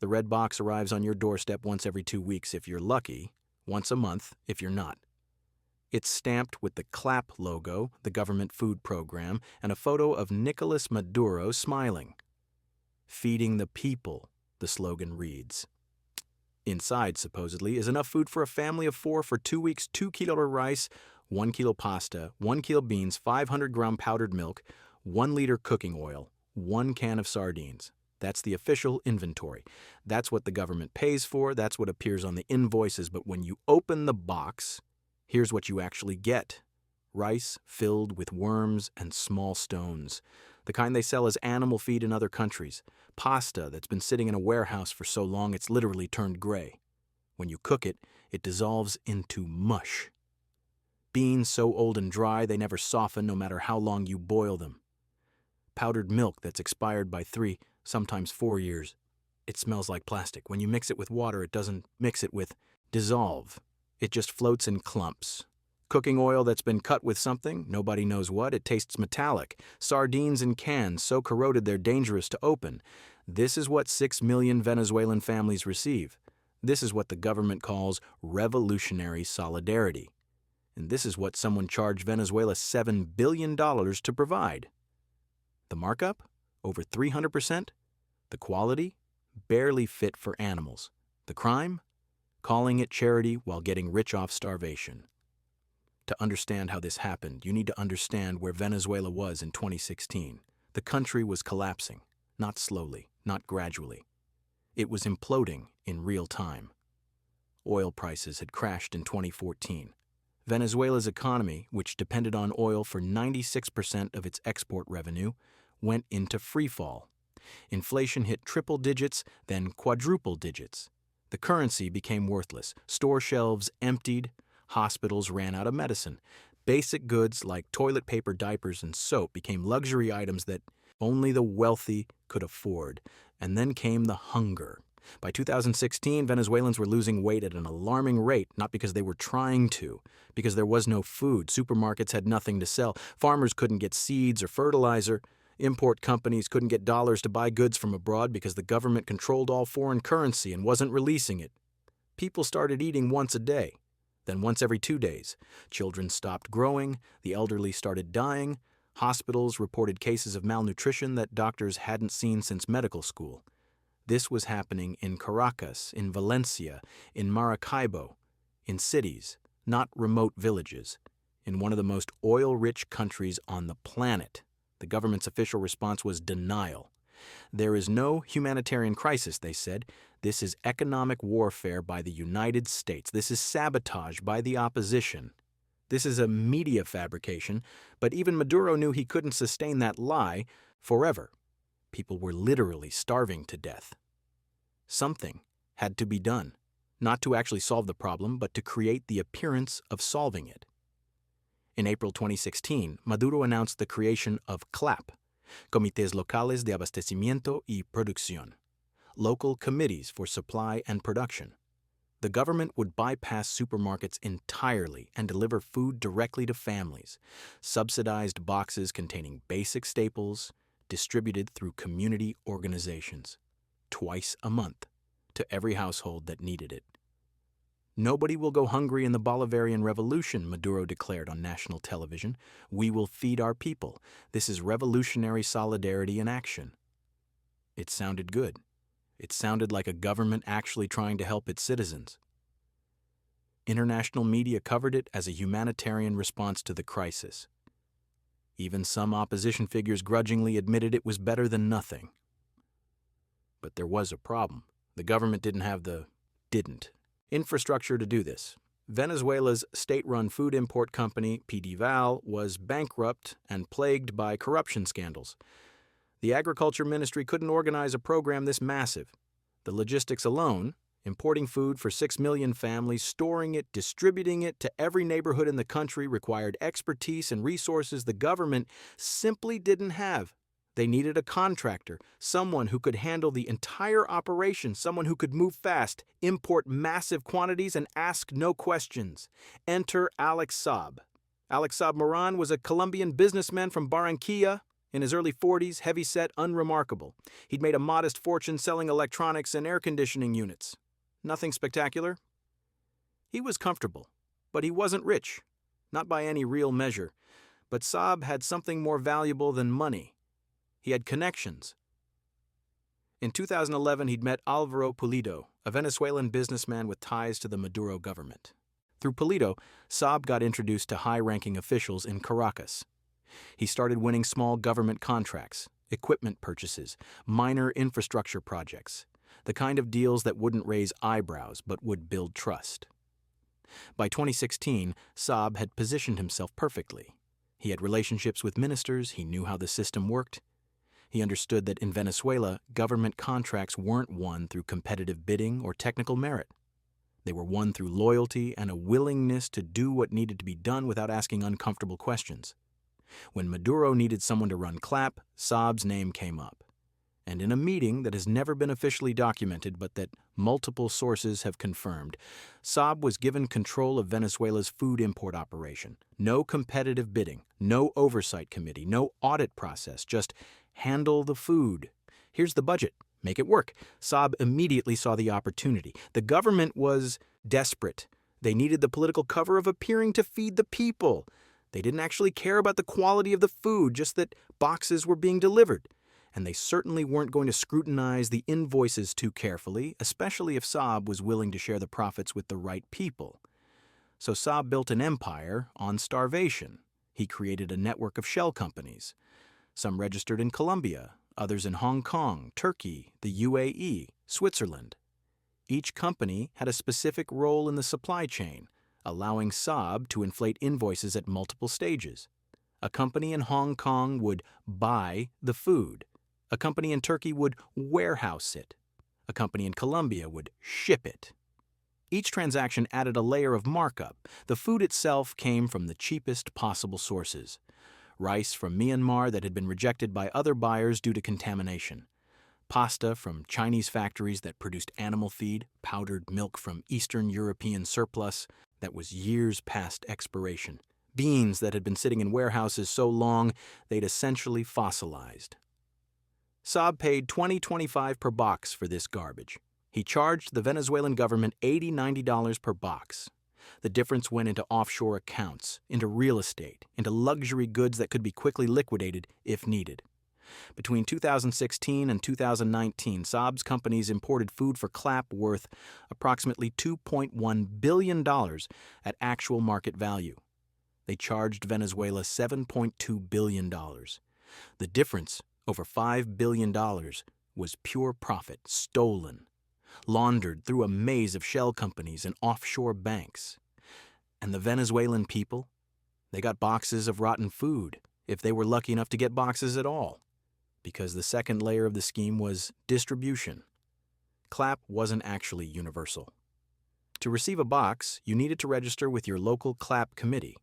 The red box arrives on your doorstep once every 2 weeks if you're lucky, once a month if you're not. It's stamped with the CLAP logo, the government food program, and a photo of Nicolás Maduro smiling. Feeding the people, the slogan reads. Inside, supposedly, is enough food for a family of 4 for 2 weeks: 2 kilo rice, 1 kilo pasta, 1 kilo beans, 500-gram powdered milk, 1 liter cooking oil, 1 can of sardines. That's the official inventory. That's what the government pays for. That's what appears on the invoices. But when you open the box, here's what you actually get. Rice filled with worms and small stones. The kind they sell as animal feed in other countries. Pasta that's been sitting in a warehouse for so long it's literally turned gray. When you cook it, it dissolves into mush. Beans so old and dry they never soften no matter how long you boil them. Powdered milk that's expired by 3, sometimes 4 years. It smells like plastic. When you mix it with water, it doesn't mix it with dissolve. It just floats in clumps. Cooking oil that's been cut with something, nobody knows what, it tastes metallic. Sardines in cans, so corroded they're dangerous to open. This is what 6 million Venezuelan families receive. This is what the government calls revolutionary solidarity. And this is what someone charged Venezuela $7 billion to provide. The markup? Over 300%. The quality? Barely fit for animals. The crime? Calling it charity while getting rich off starvation. To understand how this happened, you need to understand where Venezuela was in 2016. The country was collapsing, not slowly, not gradually. It was imploding in real time. Oil prices had crashed in 2014. Venezuela's economy, which depended on oil for 96% of its export revenue, went into freefall. Inflation hit triple digits, then quadruple digits. The currency became worthless. Store shelves emptied. Hospitals ran out of medicine. Basic goods like toilet paper, diapers, and soap became luxury items that only the wealthy could afford. And then came the hunger. By 2016, Venezuelans were losing weight at an alarming rate, not because they were trying to, because there was no food. Supermarkets had nothing to sell. Farmers couldn't get seeds or fertilizer. Import companies couldn't get dollars to buy goods from abroad because the government controlled all foreign currency and wasn't releasing it. People started eating once a day, then once every 2 days. Children stopped growing, the elderly started dying, hospitals reported cases of malnutrition that doctors hadn't seen since medical school. This was happening in Caracas, in Valencia, in Maracaibo, in cities, not remote villages, in one of the most oil-rich countries on the planet. The government's official response was denial. There is no humanitarian crisis, they said. This is economic warfare by the United States. This is sabotage by the opposition. This is a media fabrication, but even Maduro knew he couldn't sustain that lie forever. People were literally starving to death. Something had to be done, not to actually solve the problem, but to create the appearance of solving it. In April 2016, Maduro announced the creation of CLAP, Comités Locales de Abastecimiento y Producción, local committees for supply and production. The government would bypass supermarkets entirely and deliver food directly to families, subsidized boxes containing basic staples, distributed through community organizations, twice a month, to every household that needed it. Nobody will go hungry in the Bolivarian Revolution, Maduro declared on national television. We will feed our people. This is revolutionary solidarity in action. It sounded good. It sounded like a government actually trying to help its citizens. International media covered it as a humanitarian response to the crisis. Even some opposition figures grudgingly admitted it was better than nothing. But there was a problem. The government didn't have the infrastructure to do this. Venezuela's state-run food import company, PDVAL, was bankrupt and plagued by corruption scandals. The Agriculture Ministry couldn't organize a program this massive. The logistics alone, importing food for 6 million families, storing it, distributing it to every neighborhood in the country, required expertise and resources the government simply didn't have. They needed a contractor, someone who could handle the entire operation, someone who could move fast, import massive quantities, and ask no questions. Enter Alex Saab. Alex Saab Moran was a Colombian businessman from Barranquilla, In his early 40s, heavy-set, unremarkable. He'd made a modest fortune selling electronics and air conditioning units. Nothing spectacular. He was comfortable, but he wasn't rich. Not by any real measure. But Saab had something more valuable than money. He had connections. In 2011, he'd met Álvaro Pulido, a Venezuelan businessman with ties to the Maduro government. Through Pulido, Saab got introduced to high-ranking officials in Caracas. He started winning small government contracts, equipment purchases, minor infrastructure projects, the kind of deals that wouldn't raise eyebrows but would build trust. By 2016, Saab had positioned himself perfectly. He had relationships with ministers, he knew how the system worked. He understood that in Venezuela, government contracts weren't won through competitive bidding or technical merit. They were won through loyalty and a willingness to do what needed to be done without asking uncomfortable questions. When Maduro needed someone to run CLAP, Saab's name came up. And in a meeting that has never been officially documented but that multiple sources have confirmed, Saab was given control of Venezuela's food import operation. No competitive bidding, no oversight committee, no audit process, just handle the food. Here's the budget. Make it work. Saab immediately saw the opportunity. The government was desperate. They needed the political cover of appearing to feed the people. They didn't actually care about the quality of the food, just that boxes were being delivered. And they certainly weren't going to scrutinize the invoices too carefully, especially if Saab was willing to share the profits with the right people. So Saab built an empire on starvation. He created a network of shell companies. Some registered in Colombia, others in Hong Kong, Turkey, the UAE, Switzerland. Each company had a specific role in the supply chain, allowing Saab to inflate invoices at multiple stages. A company in Hong Kong would buy the food. A company in Turkey would warehouse it. A company in Colombia would ship it. Each transaction added a layer of markup. The food itself came from the cheapest possible sources. Rice from Myanmar that had been rejected by other buyers due to contamination. Pasta from Chinese factories that produced animal feed, powdered milk from Eastern European surplus that was years past expiration. Beans that had been sitting in warehouses so long they'd essentially fossilized. Saab paid $20-25 per box for this garbage. He charged the Venezuelan government $80-90 per box. The difference went into offshore accounts, into real estate, into luxury goods that could be quickly liquidated if needed. Between 2016 and 2019, Saab's companies imported food for CLAP worth approximately $2.1 billion at actual market value. They charged Venezuela $7.2 billion. The difference, over $5 billion, was pure profit, stolen, laundered through a maze of shell companies and offshore banks. And the Venezuelan people? They got boxes of rotten food, if they were lucky enough to get boxes at all, because the second layer of the scheme was distribution. CLAP wasn't actually universal. To receive a box, you needed to register with your local CLAP committee,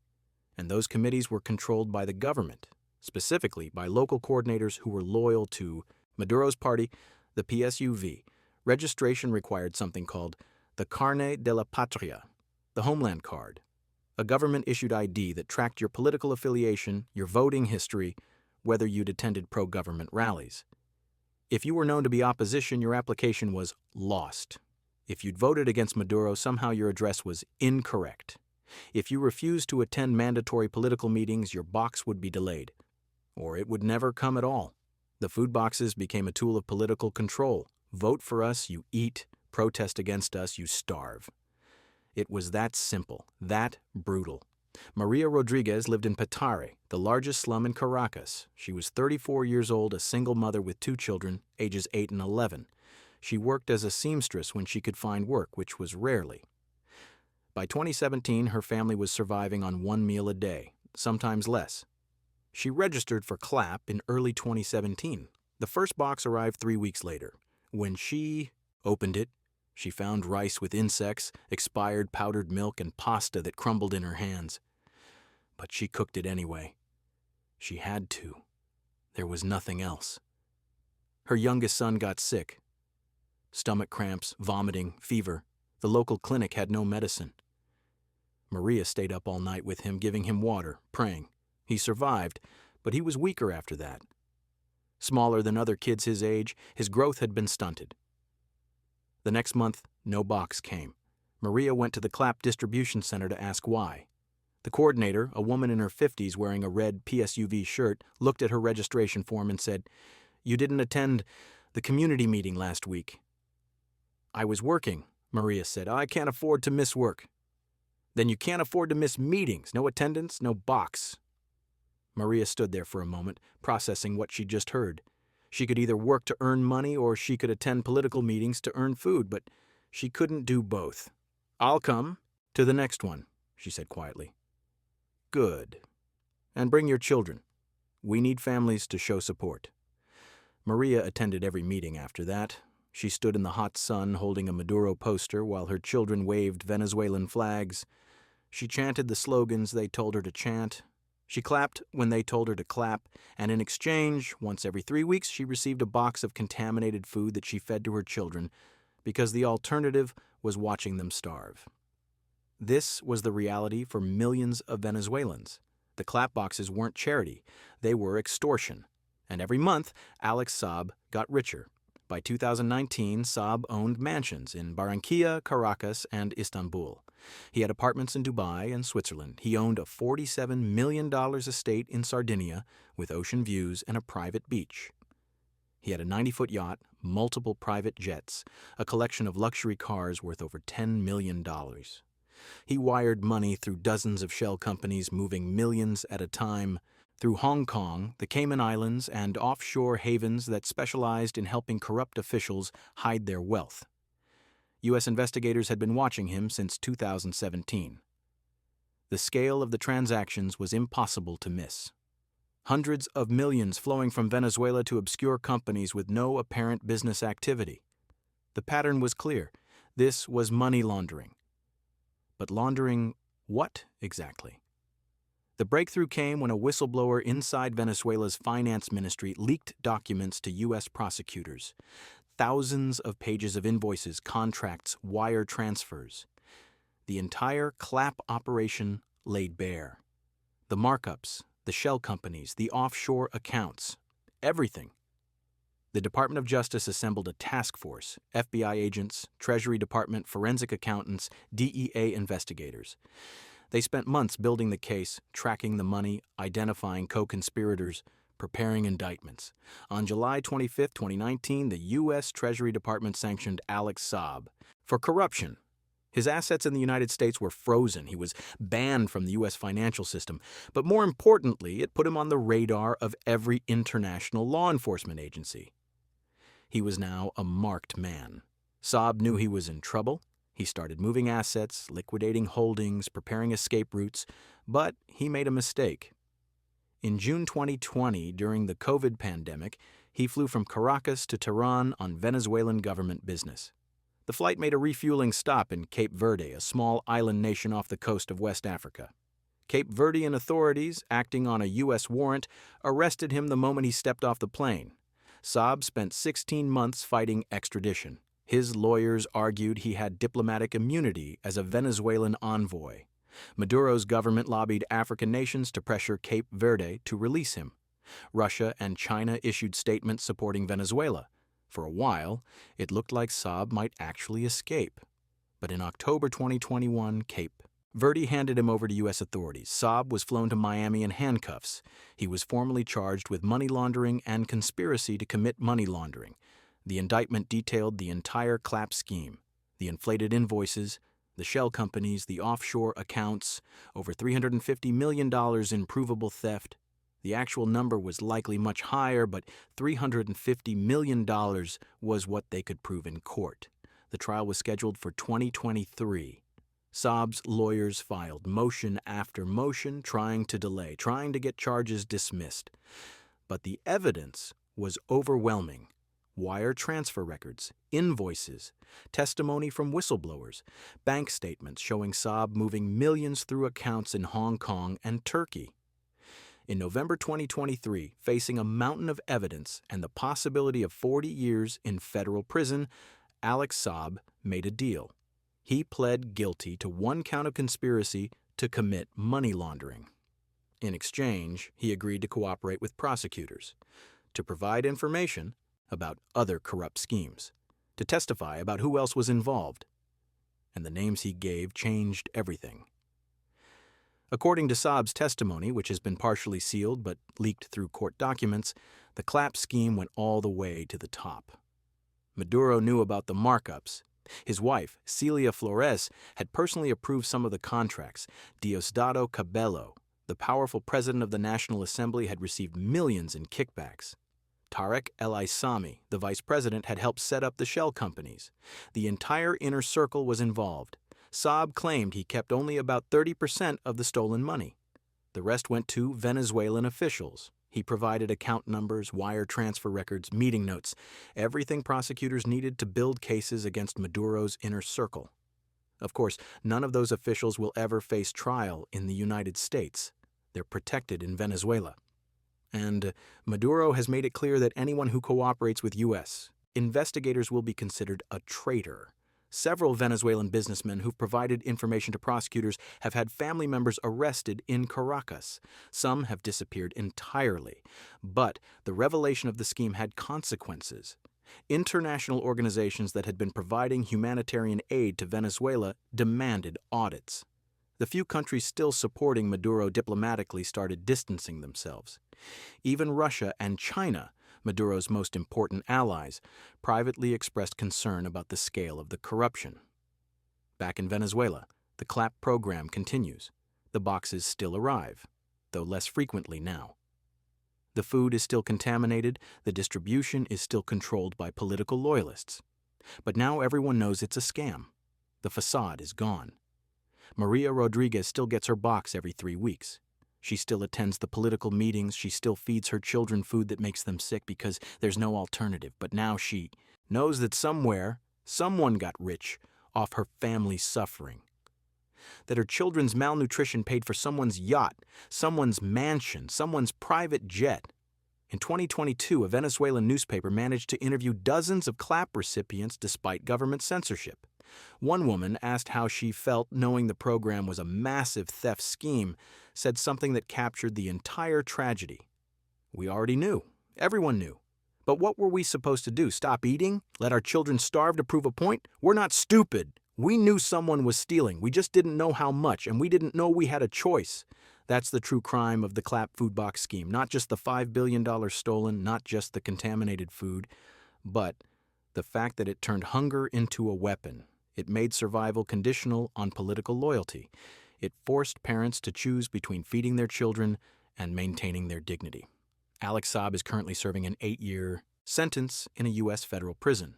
and those committees were controlled by the government, specifically by local coordinators who were loyal to Maduro's party, the PSUV. Registration required something called the Carnet de la Patria, the Homeland Card, a government-issued ID that tracked your political affiliation, your voting history, whether you'd attended pro-government rallies. If you were known to be opposition, your application was lost. If you'd voted against Maduro, somehow your address was incorrect. If you refused to attend mandatory political meetings, your box would be delayed. Or it would never come at all. The food boxes became a tool of political control. Vote for us, you eat. Protest against us, you starve. It was that simple, that brutal. Maria Rodriguez lived in Petare, the largest slum in Caracas. She was 34 years old, a single mother with 2 children, ages 8 and 11. She worked as a seamstress when she could find work, which was rarely. By 2017, her family was surviving on 1 meal a day, sometimes less. She registered for CLAP in early 2017. The first box arrived 3 weeks later. When she opened it, she found rice with insects, expired powdered milk, and pasta that crumbled in her hands. But she cooked it anyway. She had to. There was nothing else. Her youngest son got sick. Stomach cramps, vomiting, fever. The local clinic had no medicine. Maria stayed up all night with him, giving him water, praying. He survived, but he was weaker after that. Smaller than other kids his age, his growth had been stunted. The next month, no box came. Maria went to the Clap distribution center to ask why. The coordinator, a woman in her 50s wearing a red PSUV shirt, looked at her registration form and said, "You didn't attend the community meeting last week." "I was working," Maria said. "I can't afford to miss work." "Then you can't afford to miss meetings. No attendance, no box." Maria stood there for a moment, processing what she'd just heard. She could either work to earn money or she could attend political meetings to earn food, but she couldn't do both. "I'll come to the next one," she said quietly. "Good. And bring your children. We need families to show support." Maria attended every meeting after that. She stood in the hot sun holding a Maduro poster while her children waved Venezuelan flags. She chanted the slogans they told her to chant. She clapped when they told her to clap, and in exchange, once every 3 weeks, she received a box of contaminated food that she fed to her children, because the alternative was watching them starve. This was the reality for millions of Venezuelans. The clap boxes weren't charity, they were extortion. And every month, Alex Saab got richer. By 2019, Saab owned mansions in Barranquilla, Caracas, and Istanbul. He had apartments in Dubai and Switzerland. He owned a $47 million estate in Sardinia with ocean views and a private beach. He had a 90-foot yacht, multiple private jets, a collection of luxury cars worth over $10 million. He wired money through dozens of shell companies moving millions at a time, through Hong Kong, the Cayman Islands, and offshore havens that specialized in helping corrupt officials hide their wealth. U.S. investigators had been watching him since 2017. The scale of the transactions was impossible to miss. Hundreds of millions flowing from Venezuela to obscure companies with no apparent business activity. The pattern was clear. This was money laundering. But laundering what exactly? The breakthrough came when a whistleblower inside Venezuela's finance ministry leaked documents to U.S. prosecutors. Thousands of pages of invoices, contracts, wire transfers. The entire clap operation laid bare. The markups, the shell companies, the offshore accounts, everything. The Department of Justice assembled a task force, FBI agents, Treasury Department, forensic accountants, DEA investigators. They spent months building the case, tracking the money, identifying co-conspirators, preparing indictments. On July 25, 2019, the U.S. Treasury Department sanctioned Alex Saab for corruption. His assets in the United States were frozen. He was banned from the U.S. financial system. But more importantly, it put him on the radar of every international law enforcement agency. He was now a marked man. Saab knew he was in trouble. He started moving assets, liquidating holdings, preparing escape routes, but he made a mistake. In June 2020, during the COVID pandemic, he flew from Caracas to Tehran on Venezuelan government business. The flight made a refueling stop in Cape Verde, a small island nation off the coast of West Africa. Cape Verdean authorities, acting on a U.S. warrant, arrested him the moment he stepped off the plane. Saab spent 16 months fighting extradition. His lawyers argued he had diplomatic immunity as a Venezuelan envoy. Maduro's government lobbied African nations to pressure Cape Verde to release him. Russia and China issued statements supporting Venezuela. For a while, it looked like Saab might actually escape. But in October 2021, Cape Verde handed him over to U.S. authorities. Saab was flown to Miami in handcuffs. He was formally charged with money laundering and conspiracy to commit money laundering. The indictment detailed the entire clap scheme, the inflated invoices, the shell companies, the offshore accounts, over $350 million in provable theft. The actual number was likely much higher, but $350 million was what they could prove in court. The trial was scheduled for 2023. Saab's lawyers filed motion after motion, trying to delay, trying to get charges dismissed. But the evidence was overwhelming. Wire transfer records, invoices, testimony from whistleblowers, bank statements showing Saab moving millions through accounts in Hong Kong and Turkey. In November 2023, facing a mountain of evidence and the possibility of 40 years in federal prison, Alex Saab made a deal. He pled guilty to one count of conspiracy to commit money laundering. In exchange, he agreed to cooperate with prosecutors. to provide information about other corrupt schemes, to testify about who else was involved. And the names he gave changed everything. According to Saab's testimony, which has been partially sealed but leaked through court documents, the clap scheme went all the way to the top. Maduro knew about the markups. His wife, Celia Flores, had personally approved some of the contracts. Diosdado Cabello, the powerful president of the National Assembly, had received millions in kickbacks. Tarek El-Aissami, the vice president, had helped set up the shell companies. The entire inner circle was involved. Saab claimed he kept only about 30% of the stolen money. The rest went to Venezuelan officials. He provided account numbers, wire transfer records, meeting notes, everything prosecutors needed to build cases against Maduro's inner circle. Of course, none of those officials will ever face trial in the United States. They're protected in Venezuela. And Maduro has made it clear that anyone who cooperates with U.S. investigators will be considered a traitor. Several Venezuelan businessmen who've provided information to prosecutors have had family members arrested in Caracas. Some have disappeared entirely. But the revelation of the scheme had consequences. International organizations that had been providing humanitarian aid to Venezuela demanded audits. The few countries still supporting Maduro diplomatically started distancing themselves. Even Russia and China, Maduro's most important allies, privately expressed concern about the scale of the corruption. Back in Venezuela, the clap program continues. The boxes still arrive, though less frequently now. The food is still contaminated, the distribution is still controlled by political loyalists. But now everyone knows it's a scam. The facade is gone. Maria Rodriguez still gets her box every 3 weeks. She still attends the political meetings, she still feeds her children food that makes them sick because there's no alternative. But now she knows that somewhere, someone got rich off her family's suffering. That her children's malnutrition paid for someone's yacht, someone's mansion, someone's private jet. In 2022, a Venezuelan newspaper managed to interview dozens of clap recipients despite government censorship. One woman, asked how she felt knowing the program was a massive theft scheme, said something that captured the entire tragedy. We already knew. Everyone knew. But what were we supposed to do? Stop eating? Let our children starve to prove a point? We're not stupid. We knew someone was stealing. We just didn't know how much, and we didn't know we had a choice. That's the true crime of the clap food box scheme. Not just the $5 billion stolen, not just the contaminated food, but the fact that it turned hunger into a weapon. It made survival conditional on political loyalty. It forced parents to choose between feeding their children and maintaining their dignity. Alex Saab is currently serving an 8-year sentence in a U.S. federal prison.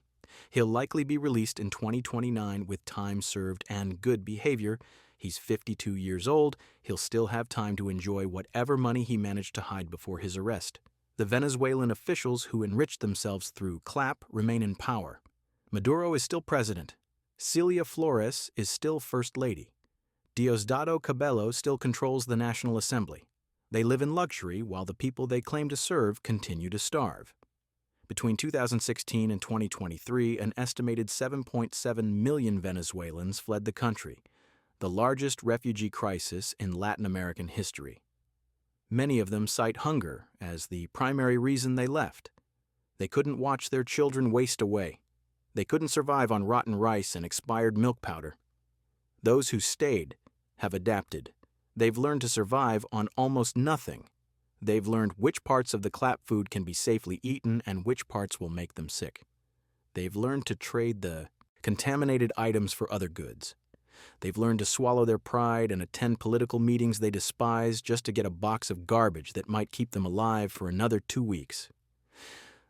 He'll likely be released in 2029 with time served and good behavior. He's 52 years old. He'll still have time to enjoy whatever money he managed to hide before his arrest. The Venezuelan officials who enriched themselves through clap remain in power. Maduro is still president. Celia Flores is still First Lady. Diosdado Cabello still controls the National Assembly. They live in luxury while the people they claim to serve continue to starve. Between 2016 and 2023, an estimated 7.7 million Venezuelans fled the country, the largest refugee crisis in Latin American history. Many of them cite hunger as the primary reason they left. They couldn't watch their children waste away. They couldn't survive on rotten rice and expired milk powder. Those who stayed have adapted. They've learned to survive on almost nothing. They've learned which parts of the clap food can be safely eaten and which parts will make them sick. They've learned to trade the contaminated items for other goods. They've learned to swallow their pride and attend political meetings they despise just to get a box of garbage that might keep them alive for another 2 weeks.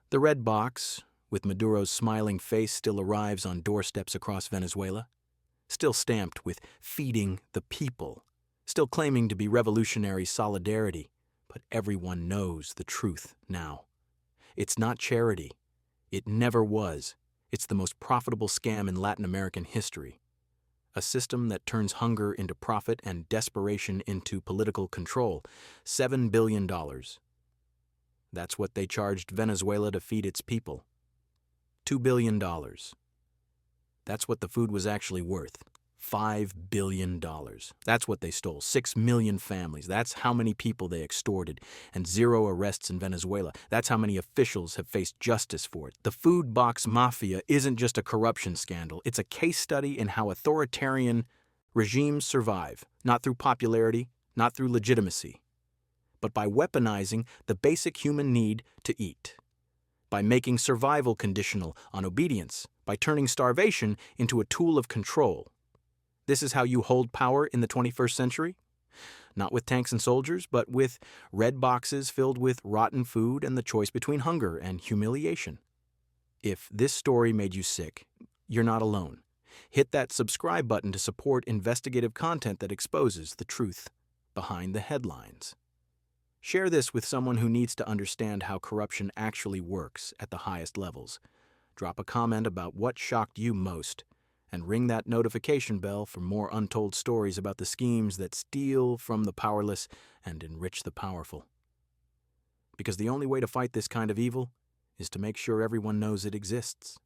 The red box, with Maduro's smiling face, still arrives on doorsteps across Venezuela, still stamped with feeding the people, still claiming to be revolutionary solidarity, but everyone knows the truth now. It's not charity. It never was. It's the most profitable scam in Latin American history. A system that turns hunger into profit and desperation into political control. $7 billion. That's what they charged Venezuela to feed its people. $2 billion. That's what the food was actually worth. $5 billion. That's what they stole. 6 million families. That's how many people they extorted. And 0 arrests in Venezuela. That's how many officials have faced justice for it. The food box mafia isn't just a corruption scandal. It's a case study in how authoritarian regimes survive, not through popularity, not through legitimacy, but by weaponizing the basic human need to eat, by making survival conditional on obedience, by turning starvation into a tool of control. This is how you hold power in the 21st century? Not with tanks and soldiers, but with red boxes filled with rotten food and the choice between hunger and humiliation. If this story made you sick, you're not alone. Hit that subscribe button to support investigative content that exposes the truth behind the headlines. Share this with someone who needs to understand how corruption actually works at the highest levels. Drop a comment about what shocked you most, and ring that notification bell for more untold stories about the schemes that steal from the powerless and enrich the powerful. Because the only way to fight this kind of evil is to make sure everyone knows it exists.